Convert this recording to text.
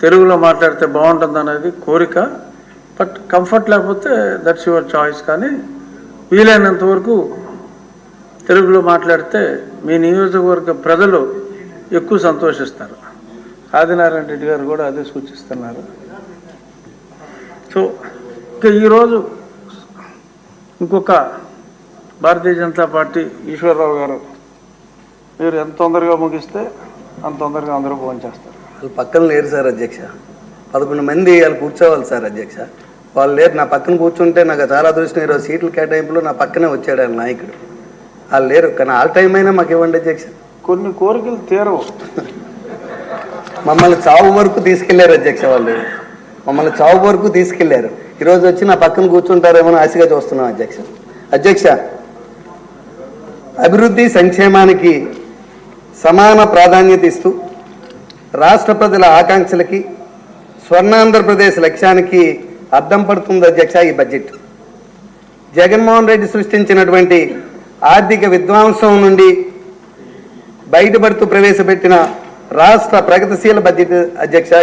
తెలుగులో మాట్లాడితే బాగుంటుంది అనేది కోరిక. బట్ కంఫర్ట్ లేకపోతే దట్స్ యువర్ చాయిస్. కానీ వీలైనంత వరకు తెలుగులో మాట్లాడితే మీ నియోజకవర్గ ప్రజలు ఎక్కువ సంతోషిస్తారు. ఆదినారాయణ రెడ్డి గారు కూడా అదే సూచిస్తున్నారు. సో ఇంకా ఈరోజు ఇంకొక భారతీయ జనతా పార్టీ ఈశ్వరరావు గారు, మీరు ఎంత తొందరగా ముగిస్తే అంత తొందరగా అందరూ ఫోన్ చేస్తారు. వాళ్ళు పక్కన లేరు సార్ అధ్యక్ష. 11 మంది వాళ్ళు కూర్చోవాలి సార్ అధ్యక్ష. వాళ్ళు లేరు. నా పక్కన కూర్చుంటే నాకు చాలా అదృష్టం. ఈరోజు సీట్ల కేటాయింపులో నా పక్కనే వచ్చాడు ఆయన నాయకుడు. వాళ్ళు లేరు. కానీ ఆల్ టైం అయినా మాకు ఇవ్వండి అధ్యక్ష. కొన్ని కోరికలు తీరవు. మమ్మల్ని చావు వరకు తీసుకెళ్లారు అధ్యక్ష. వాళ్ళు మమ్మల్ని చావు వరకు తీసుకెళ్లారు. ఈరోజు వచ్చి నా పక్కన కూర్చుంటారేమో ఆశగా చూస్తున్నాం అధ్యక్ష. అధ్యక్ష, అభివృద్ధి సంక్షేమానికి సమాన ప్రాధాన్యత ఇస్తూ రాష్ట్ర ప్రజల ఆకాంక్షలకి స్వర్ణాంధ్రప్రదేశ్ లక్ష్యానికి అద్దం పడుతుంది అధ్యక్ష ఈ బడ్జెట్. జగన్మోహన్ రెడ్డి సృష్టించినటువంటి ఆర్థిక విధ్వంసం నుండి బయటపడుతూ ప్రవేశపెట్టిన రాష్ట్ర ప్రగతిశీల బడ్జెట్ అధ్యక్ష.